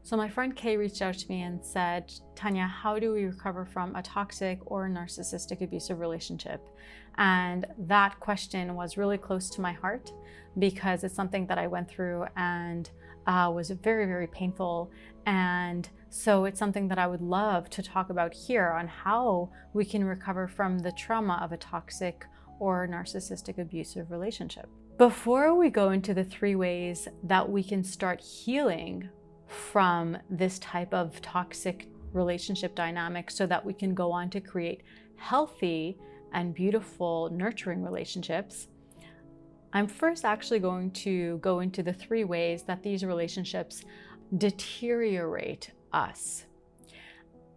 So my friend Kay reached out to me and said, Tanya, how do we recover from a toxic or narcissistic abusive relationship? And that question was really close to my heart because it's something that I went through and was very, very painful. And so it's something that I would love to talk about here on how we can recover from the trauma of a toxic or narcissistic abusive relationship. Before we go into the 3 ways that we can start healing from this type of toxic relationship dynamic so that we can go on to create healthy and beautiful, nurturing relationships, I'm first actually going to go into the 3 ways that these relationships deteriorate us.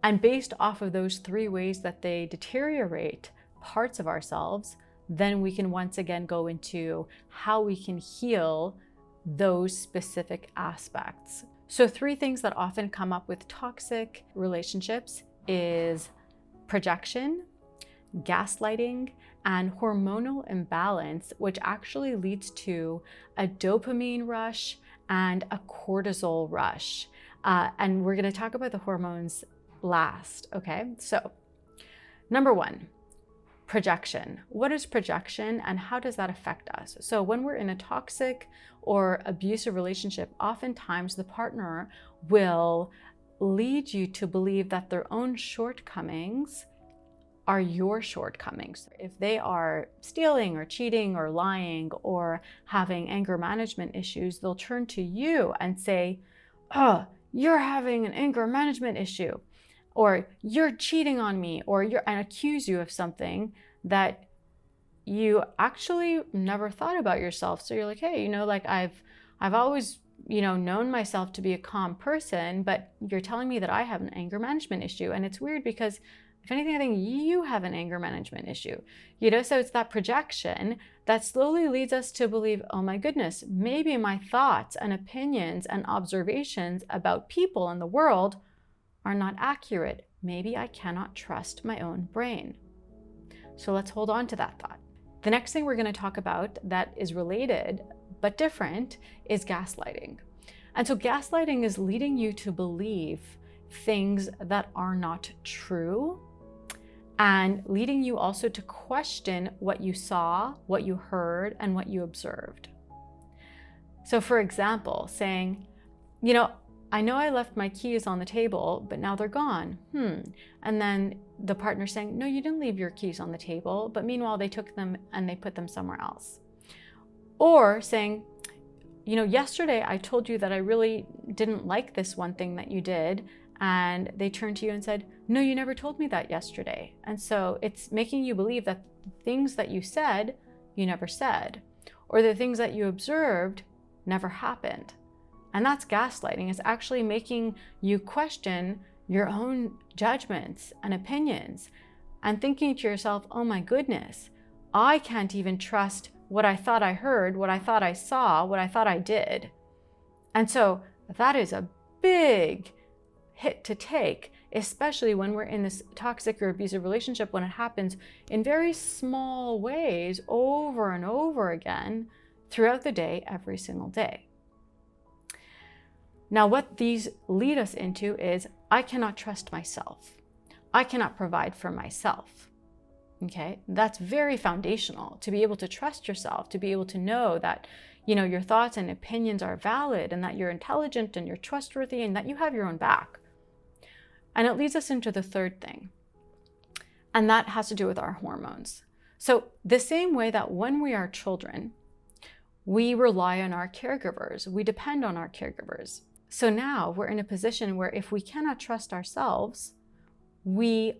And based off of those 3 ways that they deteriorate parts of ourselves, then we can once again go into how we can heal those specific aspects. So 3 things that often come up with toxic relationships is projection, gaslighting, and hormonal imbalance, which actually leads to a dopamine rush and a cortisol rush. And we're going to talk about the hormones last, okay? So, number 1, projection. What is projection and how does that affect us? So when we're in a toxic or abusive relationship, oftentimes the partner will lead you to believe that their own shortcomings are your shortcomings. If they are stealing or cheating or lying or having anger management issues, they'll turn to you and say, oh, you're having an anger management issue, or you're cheating on me, or and accuse you of something that you actually never thought about yourself. So you're like, hey, like I've always, known myself to be a calm person, but you're telling me that I have an anger management issue. And it's weird because if anything, I think you have an anger management issue, so it's that projection that slowly leads us to believe, oh my goodness, maybe my thoughts and opinions and observations about people in the world are not accurate. Maybe I cannot trust my own brain. So let's hold on to that thought. The next thing we're going to talk about that is related but different is gaslighting. And so gaslighting is leading you to believe things that are not true and leading you also to question what you saw, what you heard, and what you observed. So for example, saying, I know I left my keys on the table, but now they're gone. And then the partner saying, no, you didn't leave your keys on the table, but meanwhile they took them and they put them somewhere else. Or saying, yesterday I told you that I really didn't like this one thing that you did, and they turned to you and said, no, you never told me that yesterday. And so it's making you believe that the things that you said, you never said, or the things that you observed never happened. And that's gaslighting. It's actually making you question your own judgments and opinions and thinking to yourself, oh my goodness, I can't even trust what I thought I heard, what I thought I saw, what I thought I did. And so that is a big hit to take, especially when we're in this toxic or abusive relationship, when it happens in very small ways over and over again throughout the day, every single day. Now, what these lead us into is, I cannot trust myself. I cannot provide for myself. Okay, that's very foundational, to be able to trust yourself, to be able to know that, your thoughts and opinions are valid and that you're intelligent and you're trustworthy and that you have your own back. And it leads us into the 3rd thing, and that has to do with our hormones. So the same way that when we are children, we rely on our caregivers, we depend on our caregivers. So now we're in a position where if we cannot trust ourselves, we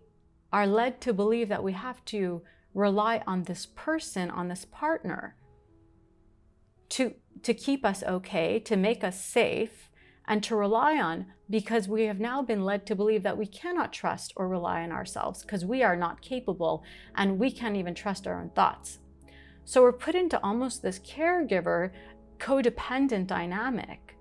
are led to believe that we have to rely on this person, on this partner, to keep us okay, to make us safe, and to rely on, because we have now been led to believe that we cannot trust or rely on ourselves because we are not capable and we can't even trust our own thoughts. So we're put into almost this caregiver codependent dynamic.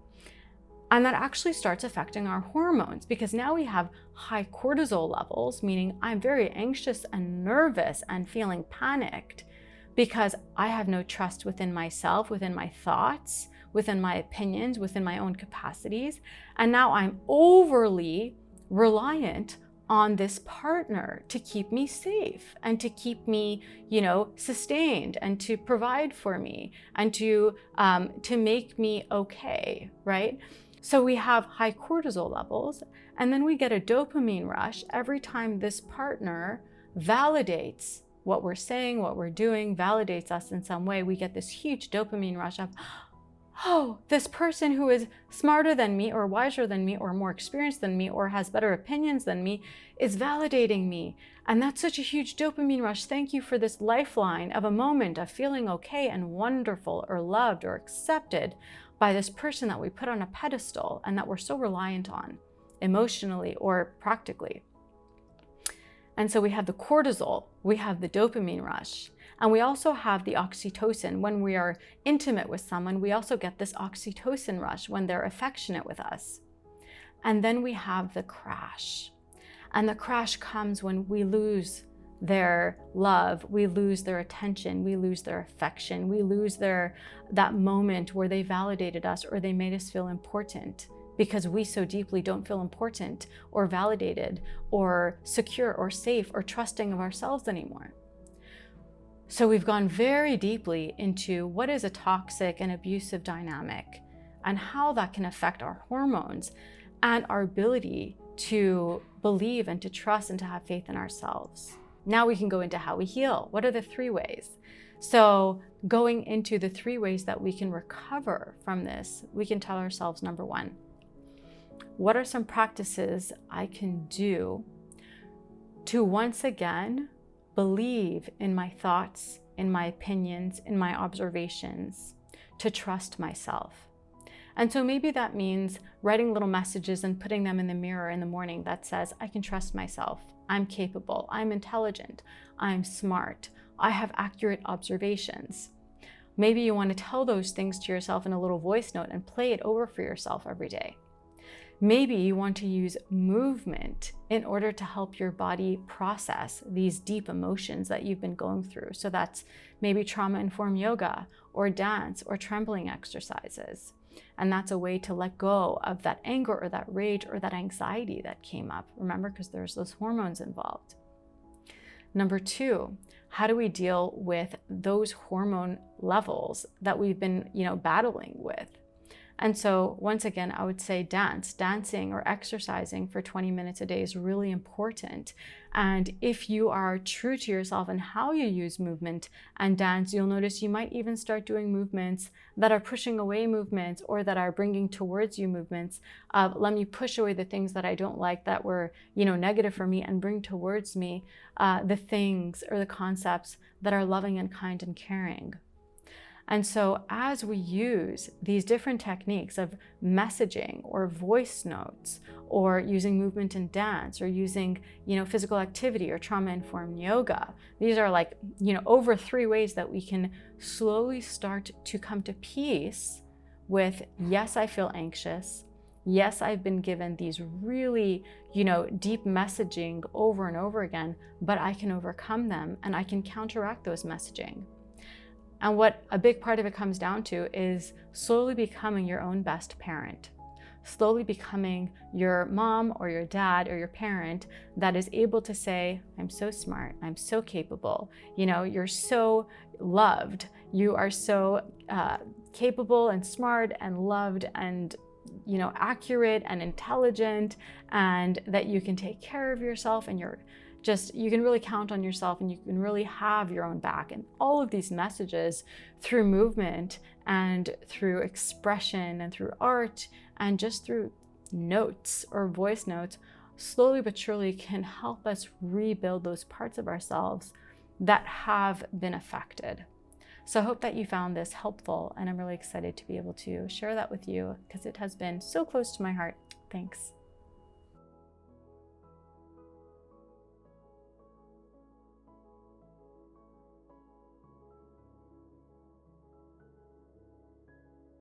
And that actually starts affecting our hormones because now we have high cortisol levels, meaning I'm very anxious and nervous and feeling panicked because I have no trust within myself, within my thoughts, within my opinions, within my own capacities. And now I'm overly reliant on this partner to keep me safe and to keep me, sustained and to provide for me and to make me okay, right? So we have high cortisol levels, and then we get a dopamine rush every time this partner validates what we're saying, what we're doing, validates us in some way. We get this huge dopamine rush of, oh, this person who is smarter than me or wiser than me or more experienced than me or has better opinions than me is validating me. And that's such a huge dopamine rush. Thank you for this lifeline of a moment of feeling okay and wonderful or loved or accepted by this person that we put on a pedestal and that we're so reliant on emotionally or practically. And so we have the cortisol, we have the dopamine rush, and we also have the oxytocin. When we are intimate with someone, we also get this oxytocin rush when they're affectionate with us. And then we have the crash. And the crash comes when we lose their love, we lose their attention, we lose their affection, we lose that moment where they validated us or they made us feel important, because we so deeply don't feel important or validated or secure or safe or trusting of ourselves anymore. So we've gone very deeply into what is a toxic and abusive dynamic and how that can affect our hormones and our ability to believe and to trust and to have faith in ourselves. Now we can go into how we heal. What are the 3 ways? So going into the 3 ways that we can recover from this, we can tell ourselves, number 1, what are some practices I can do to once again believe in my thoughts, in my opinions, in my observations, to trust myself? And so maybe that means writing little messages and putting them in the mirror in the morning that says, I can trust myself, I'm capable, I'm intelligent, I'm smart, I have accurate observations. Maybe you want to tell those things to yourself in a little voice note and play it over for yourself every day. Maybe you want to use movement in order to help your body process these deep emotions that you've been going through. So that's maybe trauma-informed yoga or dance or trembling exercises. And that's a way to let go of that anger or that rage or that anxiety that came up. Remember, because there's those hormones involved. Number 2, how do we deal with those hormone levels that we've been, battling with? And so once again, I would say dancing or exercising for 20 minutes a day is really important. And if you are true to yourself and how you use movement and dance, you'll notice you might even start doing movements that are pushing away movements or that are bringing towards you movements of, let me push away the things that I don't like that were, negative for me and bring towards me the things or the concepts that are loving and kind and caring. And so as we use these different techniques of messaging or voice notes or using movement and dance or using, physical activity or trauma-informed yoga, these are over 3 ways that we can slowly start to come to peace with, yes, I feel anxious. Yes, I've been given these really, deep messaging over and over again, but I can overcome them and I can counteract those messaging. And what a big part of it comes down to is slowly becoming your own best parent, slowly becoming your mom or your dad or your parent that is able to say, I'm so smart, I'm so capable, you're so loved, you are so capable and smart and loved and accurate and intelligent, and that you can take care of yourself and you can really count on yourself and you can really have your own back. And all of these messages through movement and through expression and through art and just through notes or voice notes, slowly but surely can help us rebuild those parts of ourselves that have been affected. So I hope that you found this helpful, and I'm really excited to be able to share that with you because it has been so close to my heart. Thanks.